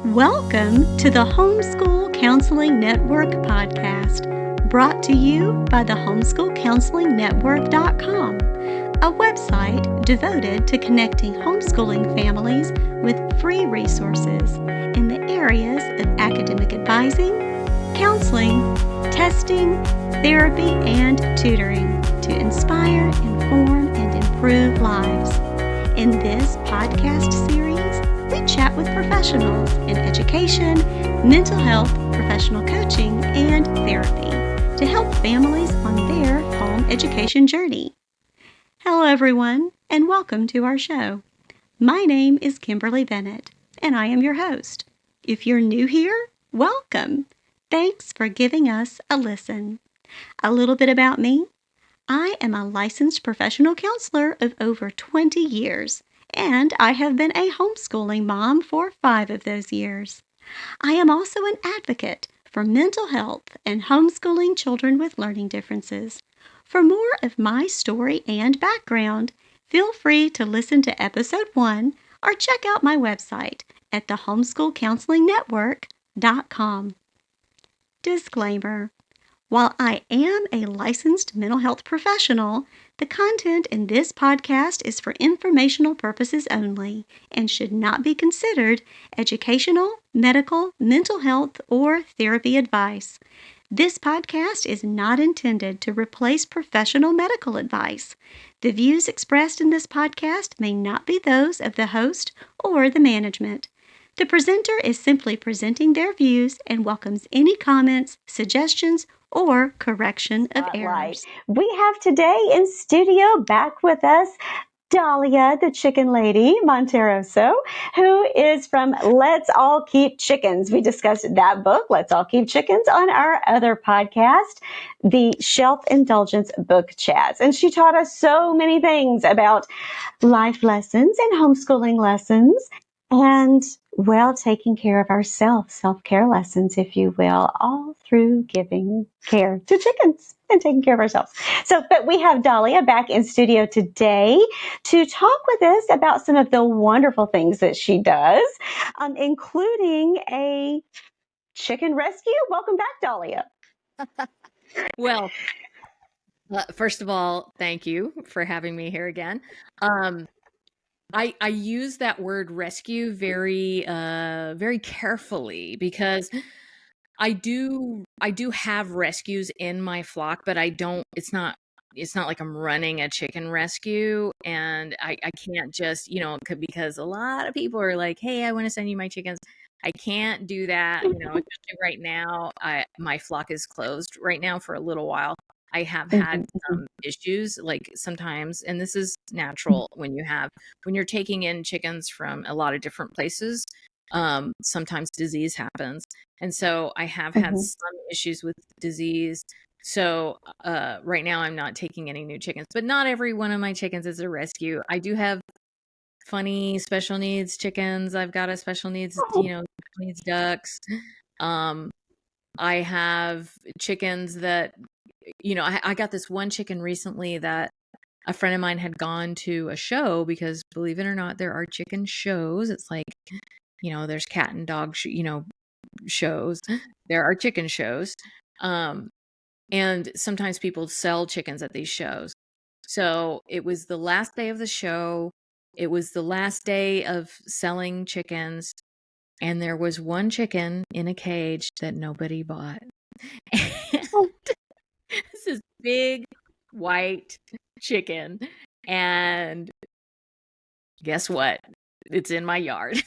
Welcome to the Homeschool Counseling Network podcast, brought to you by the homeschoolcounselingnetwork.com, a website devoted to connecting homeschooling families with free resources in the areas of academic advising, counseling, testing, therapy, and tutoring to inspire, inform, and improve lives. In this podcast series, we chat with professionals in education, mental health, professional coaching, and therapy to help families on their home education journey. Hello, everyone, and welcome to our show. My name is Kimberly Bennett, and I am your host. If you're new here, welcome. Thanks for giving us a listen. A little bit about me. I am a licensed professional counselor of over 20 years, and I have been a homeschooling mom for 5 of those years. I am also an advocate for mental health and homeschooling children with learning differences. For more of my story and background, feel free to listen to episode 1 or check out my website at thehomeschoolcounselingnetwork.com. Disclaimer. While I am a licensed mental health professional, the content in this podcast is for informational purposes only and should not be considered educational, medical, mental health, or therapy advice. This podcast is not intended to replace professional medical advice. The views expressed in this podcast may not be those of the host or the management. The presenter is simply presenting their views and welcomes any comments, suggestions, or correction of errors. We have today in studio back with us Dalia, the chicken lady, Monterroso, who is from Let's All Keep Chickens. We discussed that book, Let's All Keep Chickens, on our other podcast, the Shelf Indulgence Book Chats. And she taught us so many things about life lessons and homeschooling lessons and, well, taking care of ourselves, self-care lessons, if you will, all through giving care to chickens and taking care of ourselves. But we have Dalia back in studio today to talk with us about some of the wonderful things that she does, including a chicken rescue. Welcome back, Dalia. Well, first of all, thank you for having me here again. I use that word rescue very carefully because I do have rescues in my flock, but I don't. It's not like I'm running a chicken rescue, and I can't just because a lot of people are like, hey, I want to send you my chickens. I can't do that, especially right now. My flock is closed right now for a little while. I have had some issues, like sometimes, and this is natural when you're taking in chickens from a lot of different places. Sometimes disease happens. And so I have had some issues with disease. So right now I'm not taking any new chickens, but not every one of my chickens is a rescue. I do have funny special needs chickens. I've got a special needs, needs ducks. I have chickens that, I got this one chicken recently that a friend of mine had gone to a show because, believe it or not, there are chicken shows. It's like, there's cat and dog, shows. There are chicken shows. And sometimes people sell chickens at these shows. So it was the last day of the show. It was the last day of selling chickens. And there was one chicken in a cage that nobody bought. This is big white chicken. And guess what? It's in my yard.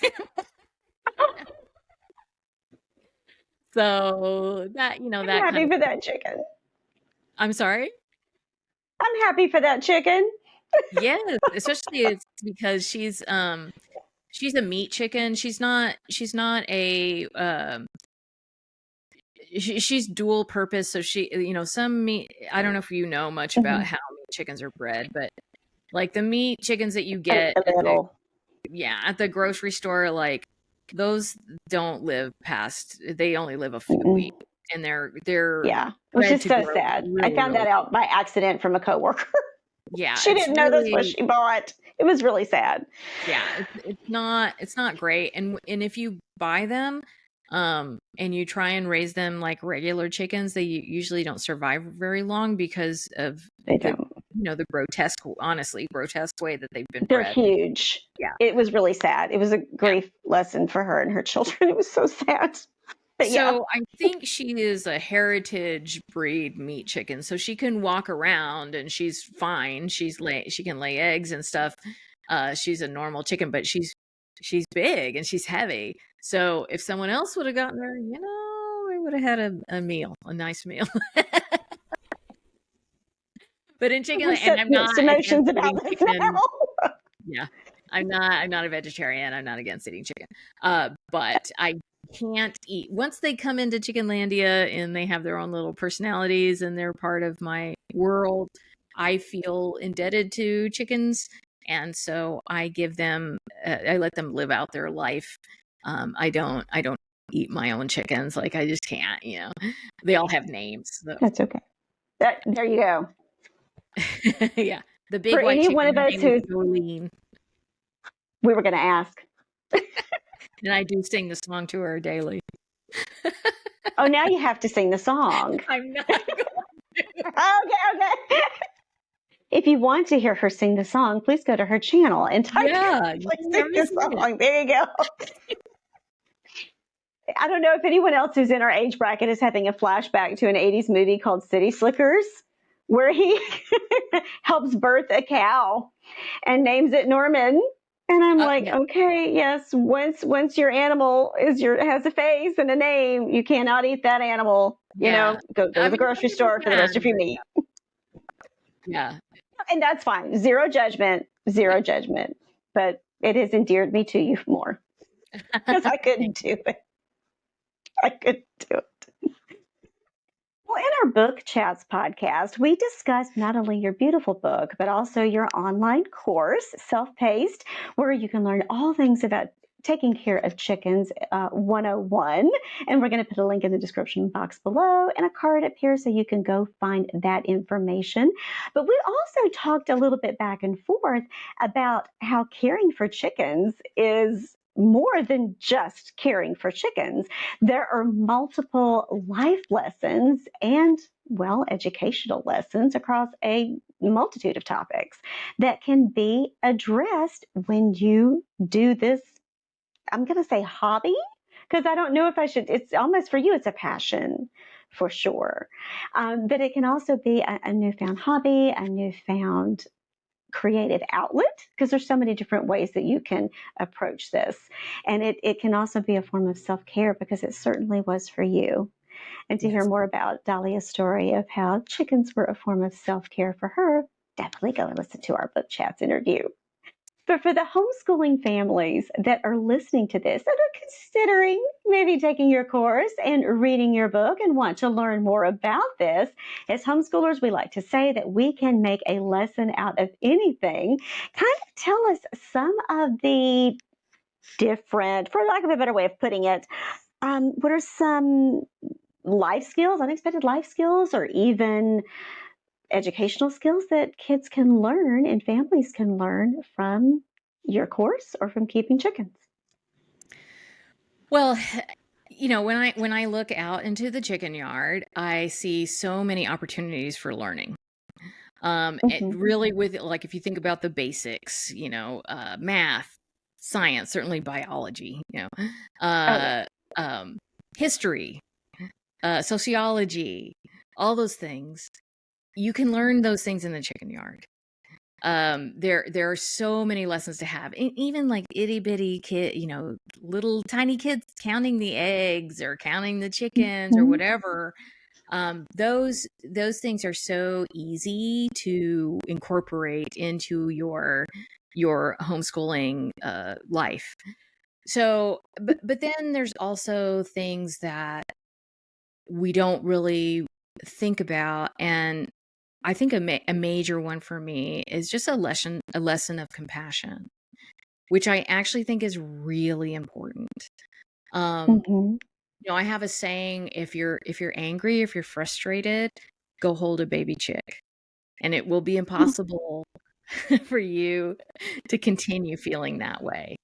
So that, I'm happy for that chicken. I'm sorry? I'm happy for that chicken. Yes, especially it's because she's a meat chicken. She's not a she's dual purpose. So she, some meat, I don't know if you know much about how meat chickens are bred, but like the meat chickens that you get at the grocery store, like those don't live past, they only live a few weeks, and they're which is so sad. really, I found that out by accident from a coworker. Yeah, She it's didn't know that's what really, she bought. It was really sad. yeah, it's not great. And if you buy them, and you try and raise them like regular chickens, they usually don't survive very long because of They the, don't. the grotesque, honestly, grotesque way that they've been They're bred. huge. Yeah. It was really sad. It was a Yeah. grief lesson for her and her children. It was so sad. But yeah, So I think she is a heritage breed meat chicken. So she can walk around and she's fine. She can lay eggs and stuff. She's a normal chicken, but she's big and she's heavy. So if someone else would have gotten her, we would have had a meal, a nice meal. But in I chicken, have and such I'm mixed not against emotions about eating this chicken. now. Yeah. I'm not a vegetarian. I'm not against eating chicken. But I can't eat once they come into Chickenlandia and they have their own little personalities and they're part of my world. I feel indebted to chickens, and so I give them I let them live out their life. I don't eat my own chickens. Like, I just can't, They all have names. So. That's okay. There you go. Yeah. The For big white any one chicken, of her us name is who Jolene. we were going to ask. And I do sing the song to her daily. Oh, now you have to sing the song. I'm not going to. Okay. If you want to hear her sing the song, please go to her channel and type Yeah, in you please can sing never the seen it. song. There you go. I don't know if anyone else who's in our age bracket is having a flashback to an 80s movie called City Slickers, where he helps birth a cow and names it Norman. And I'm like, Yeah, okay, yes, once your animal has a face and a name, you cannot eat that animal. yeah. Go to I the mean, grocery don't get me store for the rest of your wrong. meat. Yeah. And that's fine. Zero judgment, Yeah. zero judgment. But it has endeared me to you more because I couldn't Thank you. do it. I couldn't do it. Well, in our Book Chats podcast, we discuss not only your beautiful book, but also your online course, Self Paced, where you can learn all things about taking care of chickens 101. And we're going to put a link in the description box below and a card up here so you can go find that information. But we also talked a little bit back and forth about how caring for chickens is more than just caring for chickens. There are multiple life lessons and, well, educational lessons across a multitude of topics that can be addressed when you do this. I'm going to say hobby, because I don't know if I should. It's almost for you, it's a passion for sure. But it can also be a newfound hobby, a newfound creative outlet, because there's so many different ways that you can approach this. And it can also be a form of self-care, because it certainly was for you. And to hear Yes. more about Dalia's story of how chickens were a form of self-care for her, definitely go and listen to our Book Chats interview. But for the homeschooling families that are listening to this and are considering maybe taking your course and reading your book and want to learn more about this, as homeschoolers, we like to say that we can make a lesson out of anything. Kind of tell us some of the different, for lack of a better way of putting it, what are some life skills, unexpected life skills, or even educational skills that kids can learn and families can learn from your course or from keeping chickens? Well, when I look out into the chicken yard, I see so many opportunities for learning. It Mm-hmm. really, with like, if you think about the basics, math, science, certainly biology, Oh, yeah. uh, history, sociology, all those things. You can learn those things in the chicken yard. There are so many lessons to have. Even like itty bitty kid, little tiny kids counting the eggs or counting the chickens or Mm-hmm. whatever. Those things are so easy to incorporate into your homeschooling life. So, but then there's also things that we don't really think about, and I think a major one for me is just a lesson of compassion, which I actually think is really important. Um, Mm-hmm. I have a saying: if you're angry, if you're frustrated, go hold a baby chick. and it will be impossible for you to continue feeling that way.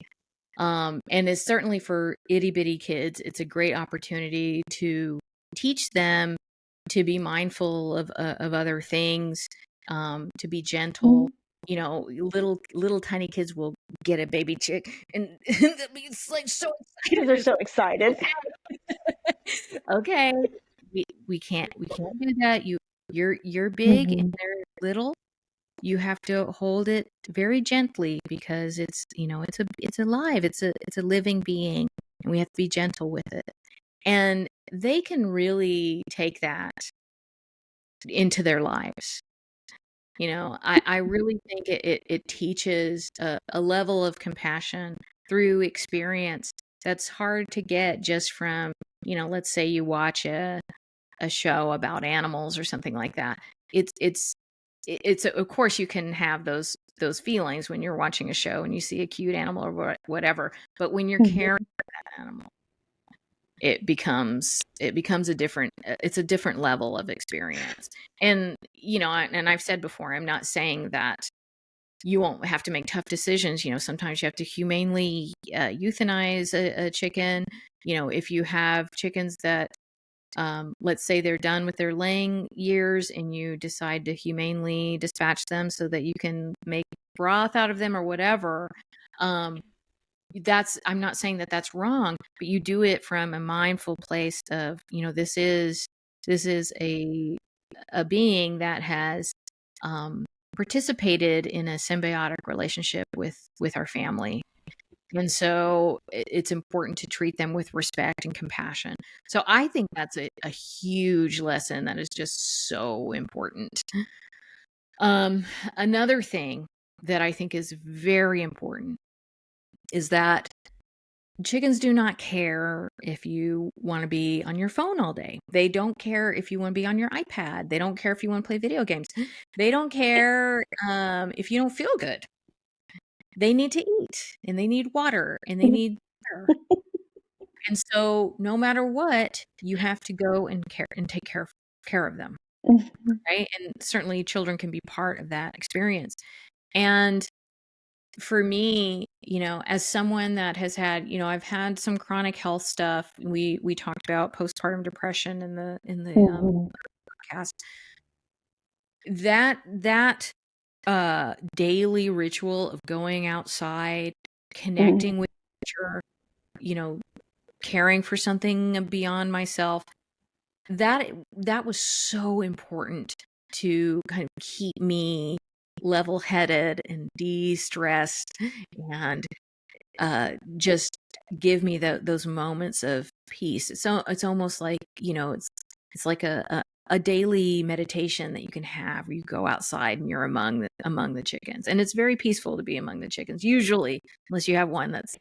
And it's certainly for itty bitty kids, it's a great opportunity to teach them to be mindful of other things, to be gentle. You know, little tiny kids will get a baby chick and they'll be like so excited. They're so excited. Okay, we can't do that. You're big and they're little. You have to hold it very gently because it's, you know, it's alive. It's a living being, and we have to be gentle with it. And they can really take that into their lives. You know, I really think it teaches a level of compassion through experience that's hard to get just from, you know, let's say you watch a show about animals or something like that. It's of course you can have those feelings when you're watching a show and you see a cute animal or whatever, but when you're caring for that animal, it becomes a different level of experience. And you know, and I've said before, I'm not saying that you won't have to make tough decisions. You know, sometimes you have to humanely euthanize a chicken. You know, if you have chickens that let's say they're done with their laying years and you decide to humanely dispatch them so that you can make broth out of them or whatever. I'm not saying that that's wrong, but you do it from a mindful place of, you know, this is a being that has participated in a symbiotic relationship with our family. And so it's important to treat them with respect and compassion. So I think that's a huge lesson that is just so important. Another thing that I think is very important is that chickens do not care if you want to be on your phone all day. They don't care if you want to be on your iPad. They don't care if you want to play video games. They don't care if you don't feel good. They need to eat, and they need water, and they need air. And so no matter what, you have to go and take care of them, right? And certainly children can be part of that experience. And for me, you know, as someone that has had, you know, I've had some chronic health stuff. We talked about postpartum depression in the podcast. That daily ritual of going outside, connecting with nature, you know, caring for something beyond myself, that was so important to kind of keep me level-headed and de-stressed and just give me those moments of peace. It's almost like, you know, it's like a daily meditation that you can have where you go outside and you're among the chickens, and it's very peaceful to be among the chickens usually, unless you have one that's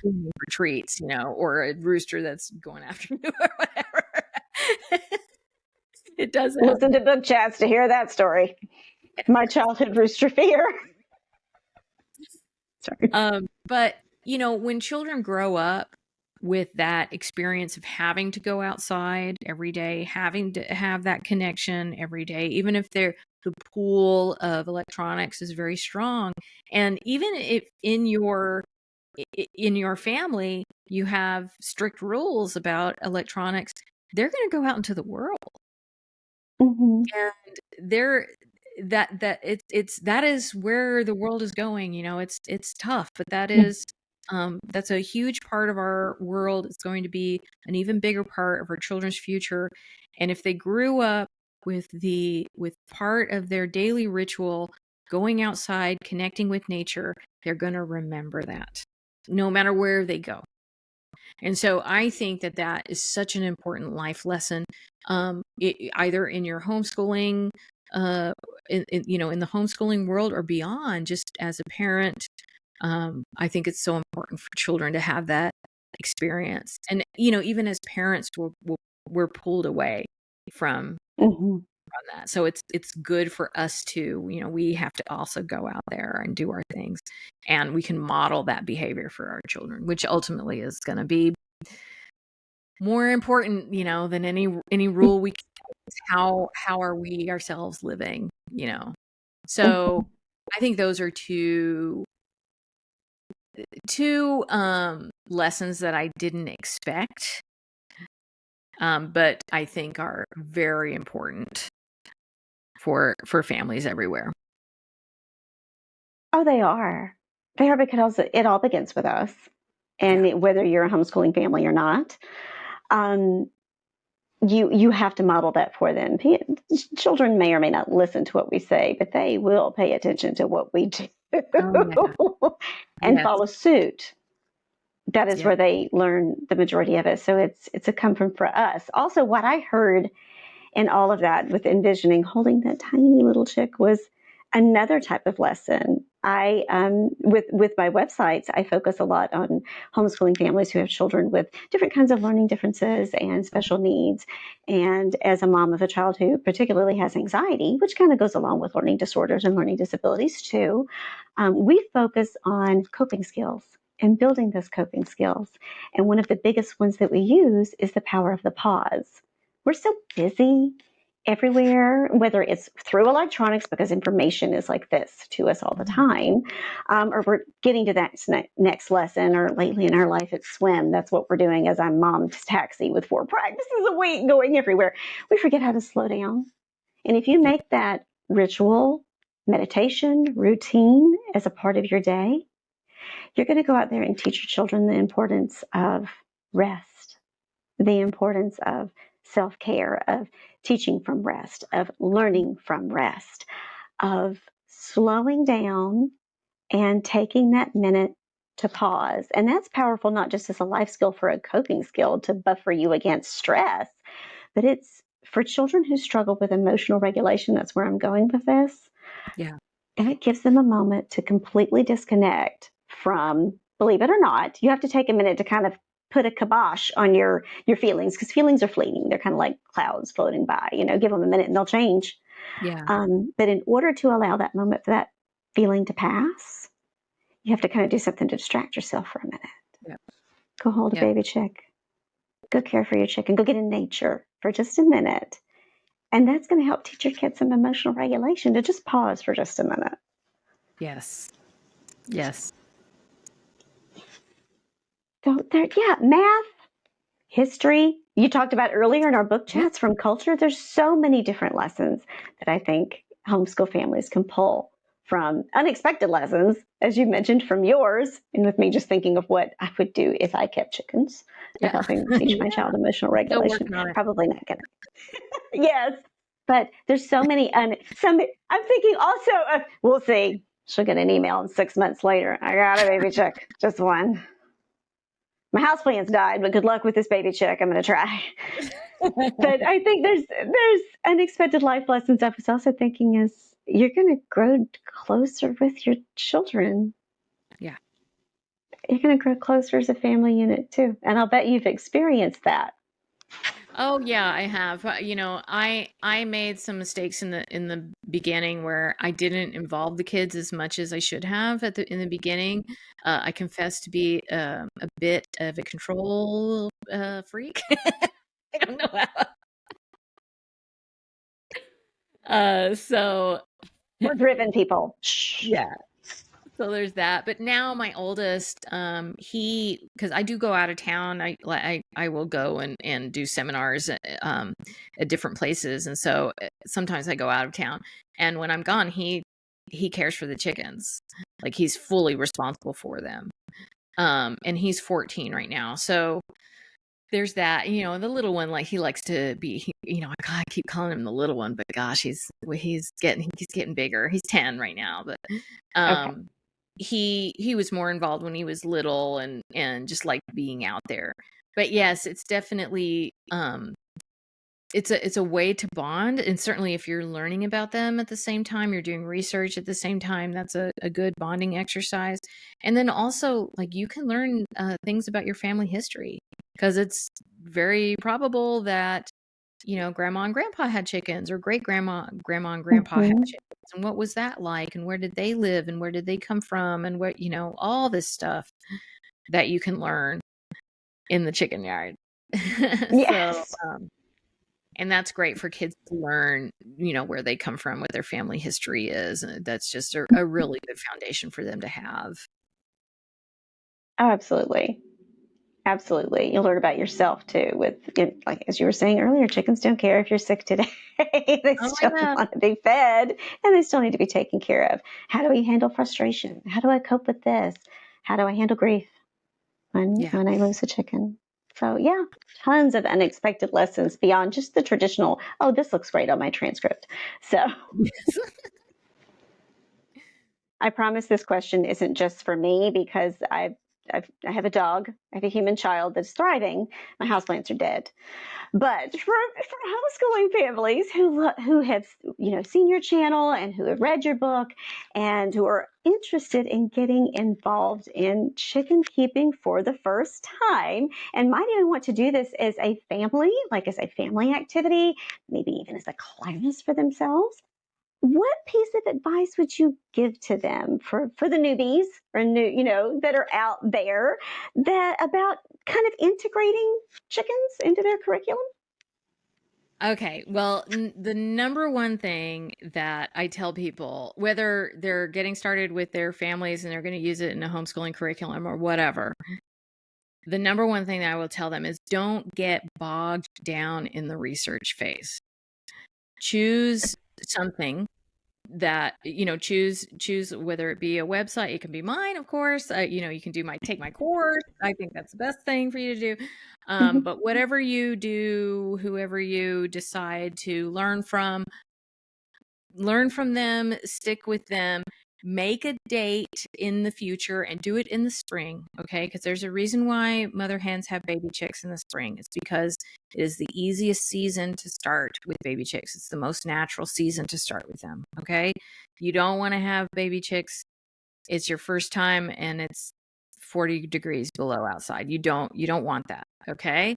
for treats, you know, or a rooster that's going after you or whatever. It doesn't listen to book chats to hear that story. My childhood rooster fear. Sorry. But you know, when children grow up with that experience of having to go outside every day, having to have that connection every day, even if the pool of electronics is very strong, and even if in your family you have strict rules about electronics, they're going to go out into the world. And they're that is where the world is going. You know, it's tough, but that is that's a huge part of our world. It's going to be an even bigger part of our children's future. And if they grew up with part of their daily ritual going outside, connecting with nature, they're going to remember that no matter where they go. And so I think that is such an important life lesson, either in your homeschooling, you know, in the homeschooling world or beyond, just as a parent. I think it's so important for children to have that experience. And, you know, even as parents, we're pulled away from that. So it's good for us to, you know, we have to also go out there and do our things, and we can model that behavior for our children, which ultimately is going to be more important, you know, than any rule we can. How are we ourselves living you know. So I think those are two lessons that I didn't expect, but I think are very important for families everywhere. Oh, they are. They are, because it all begins with us. And whether you're a homeschooling family or not, you have to model that for them. Children may or may not listen to what we say, but they will pay attention to what we do and Yes. follow suit. That is Yeah. where they learn the majority of it. So it's a comfort for us. Also, what I heard in all of that with envisioning holding that tiny little chick was another type of lesson. I with my websites, I focus a lot on homeschooling families who have children with different kinds of learning differences and special needs. And as a mom of a child who particularly has anxiety, which kind of goes along with learning disorders and learning disabilities too, we focus on coping skills and building those coping skills. And one of the biggest ones that we use is the power of the pause. We're so busy everywhere, whether it's through electronics, because information is like this to us all the time, or we're getting to that next lesson, or lately in our life it's swim. That's what we're doing as I'm mom's taxi with 4 practices a week going everywhere. We forget how to slow down. And if you make that ritual, meditation, routine as a part of your day, you're going to go out there and teach your children the importance of rest, the importance of self-care, of teaching from rest, of learning from rest, of slowing down and taking that minute to pause. And that's powerful, not just as a life skill for a coping skill to buffer you against stress, but it's for children who struggle with emotional regulation. That's where I'm going with this. Yeah. And it gives them a moment to completely disconnect from, believe it or not, you have to take a minute to kind of put a kibosh on your feelings, because feelings are fleeting. They're kind of like clouds floating by, give them a minute and they'll change. Yeah. But in order to allow that moment for that feeling to pass, you have to kind of do something to distract yourself for a minute. Yeah. Go hold a Yeah. baby chick. Go care for your chicken. Go get in nature for just a minute. And that's going to help teach your kids some emotional regulation, to just pause for just a minute. Yes. Yes. So math, history, you talked about earlier in our book chats, from culture. There's so many different lessons that I think homeschool families can pull from, unexpected lessons, as you mentioned, from yours, and with me just thinking of what I would do if I kept chickens, of helping teach my child emotional Still regulation. working on it. Probably not gonna. Yes, but there's so many. I'm thinking also of, we'll see. She'll get an email 6 months later. I got a baby chick, just one. My houseplants died, but good luck with this baby chick. I'm going to try. But I think there's unexpected life lessons. I was also thinking is you're going to grow closer with your children. Yeah. You're going to grow closer as a family unit too. And I'll bet you've experienced that. Oh yeah, I have. I made some mistakes in the beginning where I didn't involve the kids as much as I should have in the beginning. I confess to be a bit of a control freak. I don't know how. So We're driven people. yeah. So there's that. But now my oldest, because I do go out of town, I will go and do seminars at different places, and so sometimes I go out of town, and when I'm gone, he cares for the chickens, like he's fully responsible for them, and he's 14 right now, so there's that. The little one, like he likes to be, I keep calling him the little one, but gosh, he's getting bigger. He's 10 right now, but Okay. he was more involved when he was little and just like being out there. But yes, it's definitely it's a way to bond, and certainly if you're learning about them at the same time, you're doing research at the same time, that's a good bonding exercise. And then also, like, you can learn things about your family history, because it's very probable that grandma and grandpa had chickens, or great grandma and grandpa had chickens, and what was that like, and where did they live, and where did they come from, and what, all this stuff that you can learn in the chicken yard. So Yes. And that's great for kids to learn, where they come from, what their family history is. And that's just a really good foundation for them to have. Oh, absolutely. Absolutely. You'll learn about yourself too like as you were saying earlier, chickens don't care if you're sick today. They Oh still yeah. want to be fed and they still need to be taken care of. How do we handle frustration? How do I cope with this? How do I handle grief Yeah. when I lose a chicken? So yeah, tons of unexpected lessons beyond just the traditional, oh, this looks great on my transcript. So Yes. I promise this question isn't just for me because I have a dog. I have a human child that's thriving. My houseplants are dead. But for homeschooling families who have seen your channel and who have read your book and who are interested in getting involved in chicken keeping for the first time and might even want to do this as a family, like as a family activity, maybe even as a class for themselves, what piece of advice would you give to them for the newbies or that are out there that about kind of integrating chickens into their curriculum? Okay. Well, the number one thing that I tell people, whether they're getting started with their families and they're going to use it in a homeschooling curriculum or whatever, the number one thing that I will tell them is don't get bogged down in the research phase. Choose something that choose whether it be a website. It can be mine, of course. You can take my course. I think that's the best thing for you to do. Mm-hmm. But whatever you do, whoever you decide to learn from them, stick with them, make a date in the future and do it in the spring. Okay, because there's a reason why mother hens have baby chicks in the spring. It's because it is the easiest season to start with baby chicks. It's the most natural season to start with them. Okay, you don't want to have baby chicks. It's your first time and it's 40 degrees below outside. You don't want that. Okay.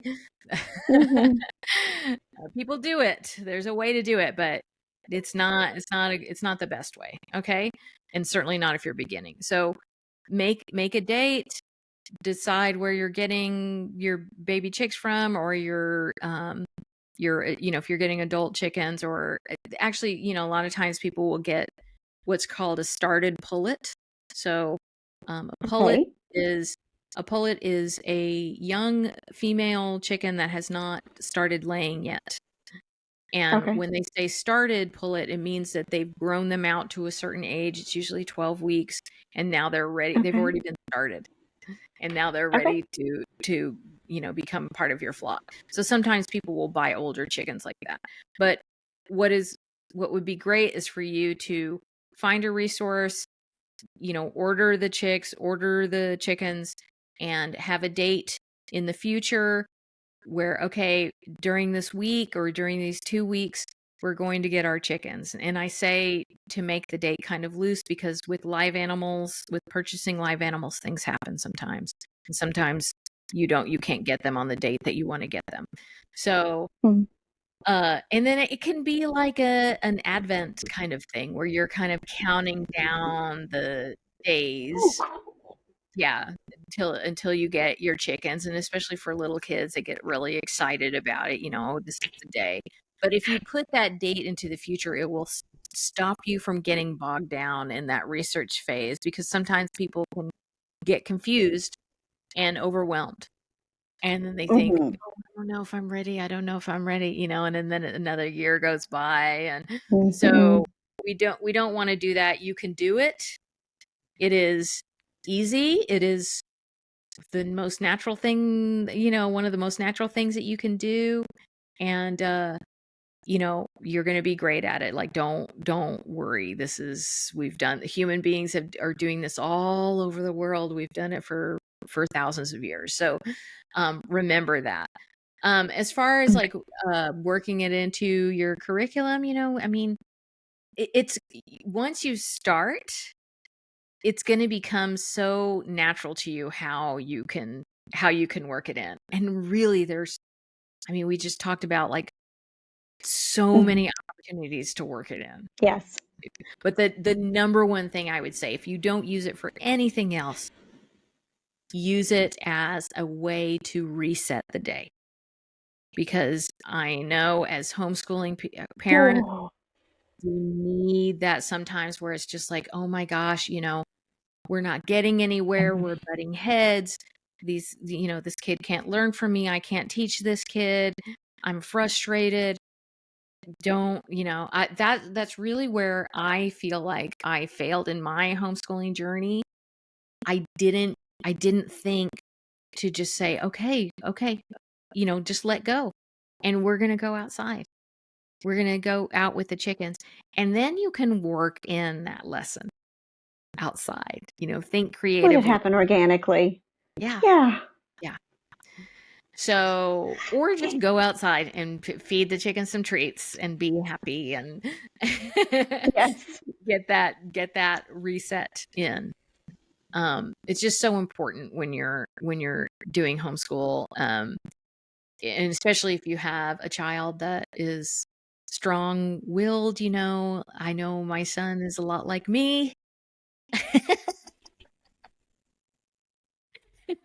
Mm-hmm. People do it. There's a way to do it, but it's not the best way. Okay. And certainly not if you're beginning. So make a date, decide where you're getting your baby chicks from, or if you're getting adult chickens, or actually, a lot of times people will get what's called a started pullet. So a pullet Okay. is a young female chicken that has not started laying yet. And Okay. when they say started pullet, it means that they've grown them out to a certain age. It's usually 12 weeks, and now they're ready. They've Okay. already been started, and now they're Okay. ready to become part of your flock. So sometimes people will buy older chickens like that. But what would be great is for you to find a resource, order the chicks, order the chickens, and have a date in the future where, okay, during this week or during these 2 weeks, we're going to get our chickens. And I say to make the date kind of loose because with purchasing live animals, things happen sometimes. And sometimes you can't get them on the date that you want to get them. So, Mm. and then it can be like an Advent kind of thing where you're kind of counting down the days, yeah, until you get your chickens. And especially for little kids, they get really excited about it. This is the day. But if you put that date into the future, it will stop you from getting bogged down in that research phase, because sometimes people can get confused and overwhelmed. And then they think, Mm-hmm. "Oh, I don't know if I'm ready. I don't know if I'm ready," and then another year goes by. And Mm-hmm. so we don't want to do that. You can do it. It is easy. It is the most natural thing, one of the most natural things that you can do. And you're going to be great at it. Like, don't worry. Human beings are doing this all over the world. We've done it for thousands of years. So remember that. As far as like working it into your curriculum, I mean, it's once you start, it's going to become so natural to you how you can work it in. And really, we just talked about like so Mm-hmm. many opportunities to work it in. Yes. But the number one thing I would say, if you don't use it for anything else, use it as a way to reset the day. because I know as homeschooling parents, Oh, we need that sometimes where it's just like, oh my gosh, we're not getting anywhere. We're butting heads. This kid can't learn from me. I can't teach this kid. I'm frustrated. That's really where I feel like I failed in my homeschooling journey. I didn't think to just say, okay, just let go. And we're going to go outside. We're going to go out with the chickens. And then you can work in that lesson outside, think let it creatively. happen organically. Yeah. Yeah. Yeah. So, or just go outside and feed the chickens some treats and be happy and Yes. get that reset in. It's just so important when you're doing homeschool, and especially if you have a child that is strong-willed. I know my son is a lot like me.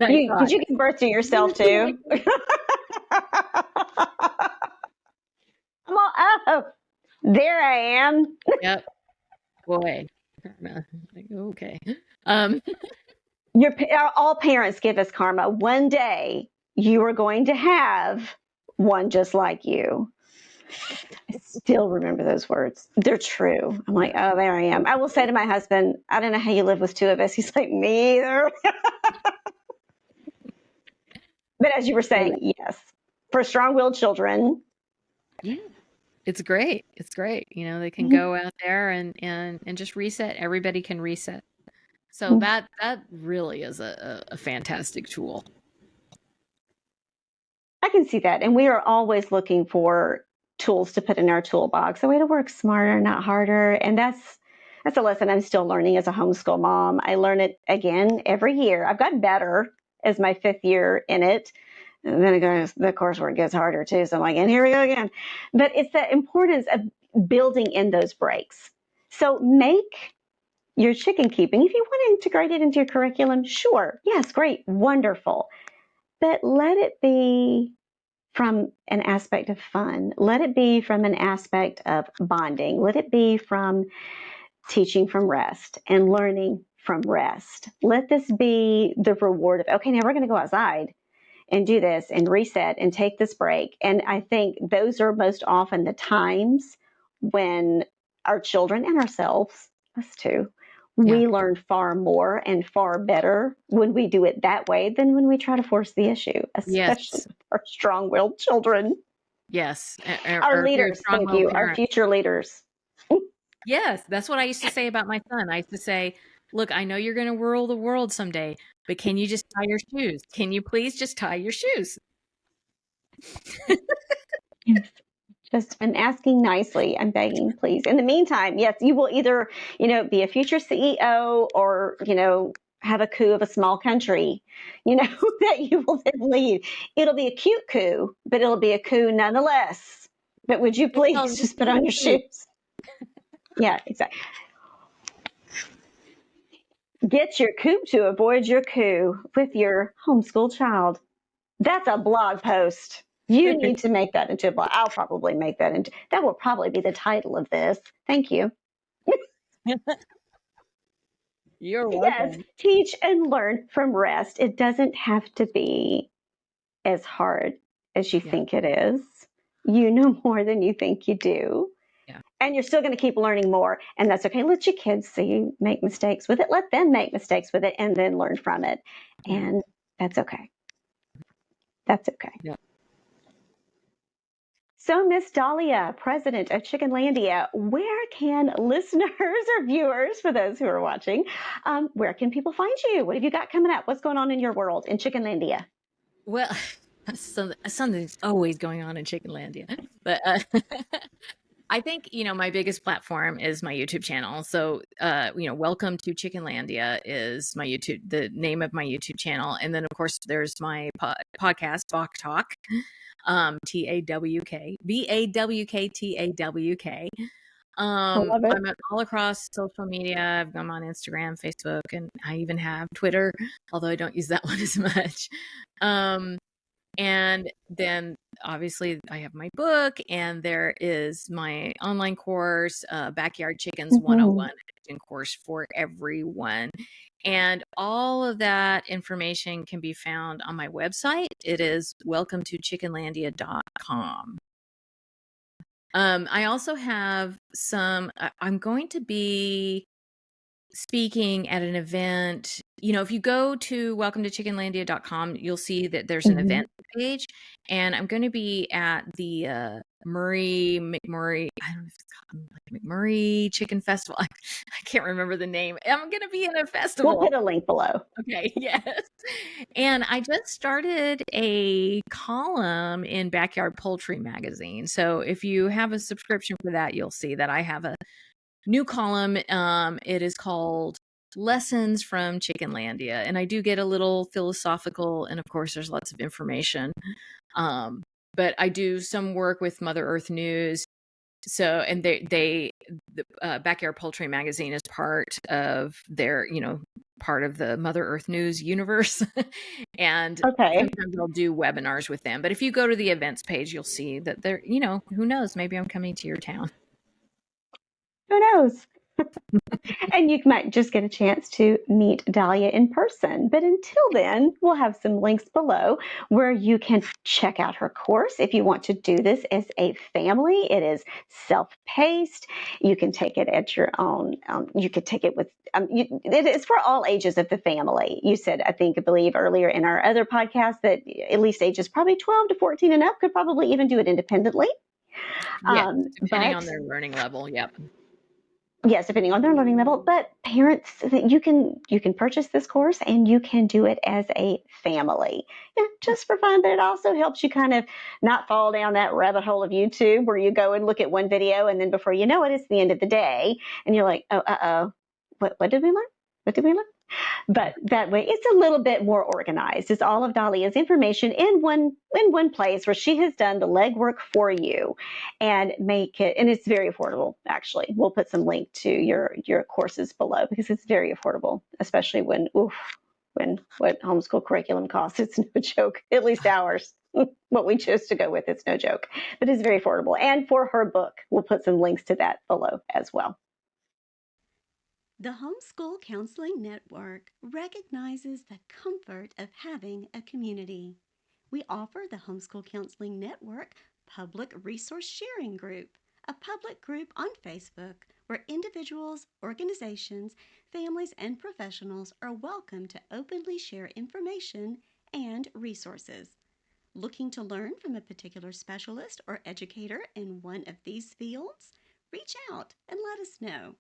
I Did thought, you give birth to yourself "He's like too? I'm all, oh, there I am. Yep, boy. Like, okay. Um, All parents give us karma. One day you are going to have one just like you. I still remember those words. They're true. I'm like, oh, there I am. I will say to my husband, I don't know how you live with two of us. He's like, me either. But as you were saying, yes, for strong-willed children. yeah, it's great. It's great. They can Mhm. go out there and just reset. Everybody can reset. So that really is a fantastic tool. I can see that. And we are always looking for tools to put in our toolbox, a way to work smarter, not harder. And that's a lesson I'm still learning as a homeschool mom. I learn it again every year. I've gotten better as my 5th year in it. And then the coursework gets harder too. So I'm like, and here we go again. But it's the importance of building in those breaks. So make your chicken keeping, if you want to integrate it into your curriculum, sure. Yes, great, wonderful. But let it be from an aspect of fun. Let it be from an aspect of bonding. Let it be from teaching from rest and learning from rest. Let this be the reward of, okay, now we're going to go outside and do this and reset and take this break. And I think those are most often the times when our children and ourselves, us too, Yeah. we learn far more and far better when we do it that way than when we try to force the issue, especially Yes. with our strong-willed children. Yes. Our Or if you're a leaders, thank strong-willed you, our parent. future leaders. Yes, that's what I used to say about my son. I used to say, look, I know you're going to rule the world someday, but can you just tie your shoes? Can you please just tie your shoes? Yes. Just I'm asking nicely. I'm begging, please. In the meantime, yes, you will either, be a future CEO or, have a coup of a small country, that you will then lead. It'll be a cute coup, but it'll be a coup nonetheless. But would you Well, please just just put give it on a your coup. shoes? Yeah, exactly. Get your coop to avoid your coup with your homeschool child. That's a blog post. You need to make that into a blog. I'll probably make that into, that will probably be the title of this. Thank you. You're Yes, welcome. teach and learn from rest. It doesn't have to be as hard as you Yeah. think it is. You know more than you think you do. Yeah. And you're still going to keep learning more. And that's okay. Let your kids see you make mistakes with it. Let them make mistakes with it and then learn from it. Yeah. And that's okay. That's okay. Yeah. So, Miss Dalia, President of Chickenlandia, where can listeners or viewers, for those who are watching, where can people find you? What have you got coming up? What's going on in your world in Chickenlandia? Well, something's always going on in Chickenlandia, but I think, my biggest platform is my YouTube channel. So, Welcome to Chickenlandia is the name of my YouTube channel. And then, of course, there's my podcast, Bach Talk, TAWK, BAWK, TAWK. I love it. I'm all across social media. I'm on Instagram, Facebook, and I even have Twitter, although I don't use that one as much. And then obviously I have my book, and there is my online course, Backyard Chickens 101 course for everyone. And all of that information can be found on my website. It is welcometochickenlandia.com. I also have I'm going to be speaking at an event. If you go to welcometochickenlandia.com, you'll see that there's an event page, and I'm going to be at the Murray McMurray, I don't know if it's called like McMurray Chicken Festival. I can't remember the name. I'm going to be in a festival. We'll put a link below. Okay, yes. And I just started a column in Backyard Poultry magazine. So if you have a subscription for that, you'll see that I have a new column. It is called Lessons from Chickenlandia. And I do get a little philosophical, and of course there's lots of information. But I do some work with Mother Earth News. So, and the Backyard Poultry magazine is part of their, part of the Mother Earth News universe. And sometimes I'll do webinars with them. But if you go to the events page, you'll see that they're, who knows, maybe I'm coming to your town. Who knows? And you might just get a chance to meet Dalia in person. But until then, we'll have some links below where you can check out her course. If you want to do this as a family, it is self-paced. You can take it at your own. You could take it with, it is for all ages of the family. You said, I believe earlier in our other podcast that at least ages probably 12 to 14 and up could probably even do it independently. Yeah, depending on their learning level. Yep. Yes, depending on their learning level. But parents, you can purchase this course and you can do it as a family. Just for fun, but it also helps you kind of not fall down that rabbit hole of YouTube where you go and look at one video and then before you know it, it's the end of the day and you're like, oh, what did we learn? What did we learn? But that way, it's a little bit more organized. It's all of Dalia's information in one place where she has done the legwork for you, and make it. And it's very affordable. Actually, we'll put some link to your courses below because it's very affordable, especially when what homeschool curriculum costs. It's no joke. At least ours. What we chose to go with, it's no joke. But it's very affordable. And for her book, we'll put some links to that below as well. The Homeschool Counseling Network recognizes the comfort of having a community. We offer the Homeschool Counseling Network Public Resource Sharing Group, a public group on Facebook where individuals, organizations, families, and professionals are welcome to openly share information and resources. Looking to learn from a particular specialist or educator in one of these fields? Reach out and let us know.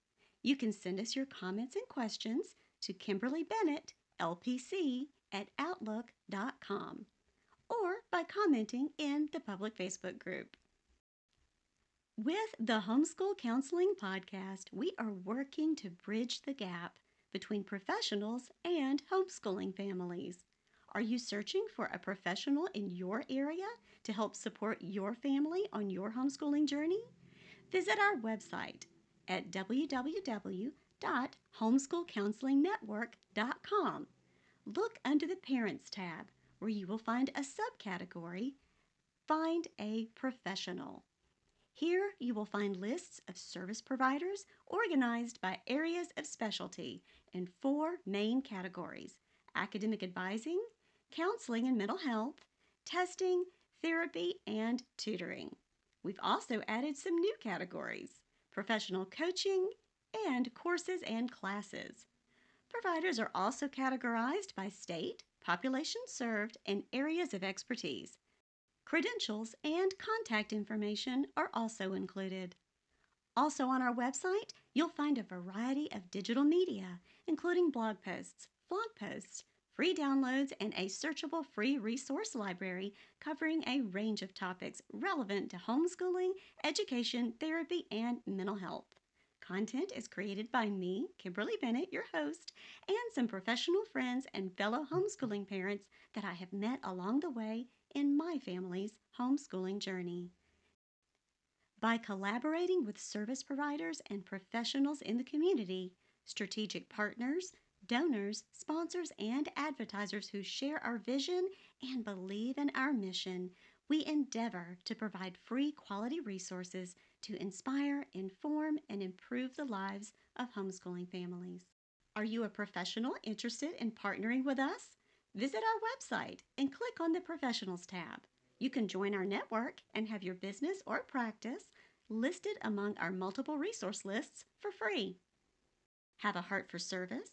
You can send us your comments and questions to Kimberly Bennett, LPC, at outlook.com, or by commenting in the public Facebook group. With the Homeschool Counseling Podcast, we are working to bridge the gap between professionals and homeschooling families. Are you searching for a professional in your area to help support your family on your homeschooling journey? Visit our website at www.homeschoolcounselingnetwork.com. Look under the Parents tab where you will find a subcategory, Find a Professional. Here you will find lists of service providers organized by areas of specialty in 4 main categories: academic advising, counseling and mental health, testing, therapy, and tutoring. We've also added some new categories: professional coaching, and courses and classes. Providers are also categorized by state, population served, and areas of expertise. Credentials and contact information are also included. Also on our website, you'll find a variety of digital media, including blog posts, free downloads, and a searchable free resource library covering a range of topics relevant to homeschooling, education, therapy, and mental health. Content is created by me, Kimberly Bennett, your host, and some professional friends and fellow homeschooling parents that I have met along the way in my family's homeschooling journey. By collaborating with service providers and professionals in the community, strategic partners, donors, sponsors, and advertisers who share our vision and believe in our mission, We endeavor to provide free quality resources to inspire, inform, and improve the lives of homeschooling families. Are you a professional interested in partnering with us? Visit our website and click on the Professionals tab. You can join our network and have your business or practice listed among our multiple resource lists for free. Have a heart for service?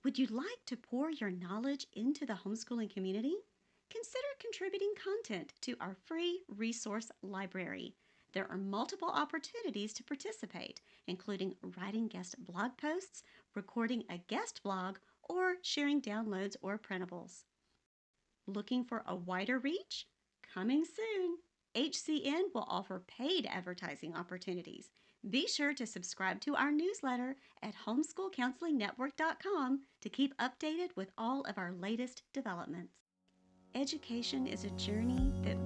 Would you like to pour your knowledge into the homeschooling community? Consider contributing content to our free resource library. There are multiple opportunities to participate, including writing guest blog posts, recording a guest blog, or sharing downloads or printables. Looking for a wider reach? Coming soon! HCN will offer paid advertising opportunities. Be sure to subscribe to our newsletter at homeschoolcounselingnetwork.com to keep updated with all of our latest developments. Education is a journey that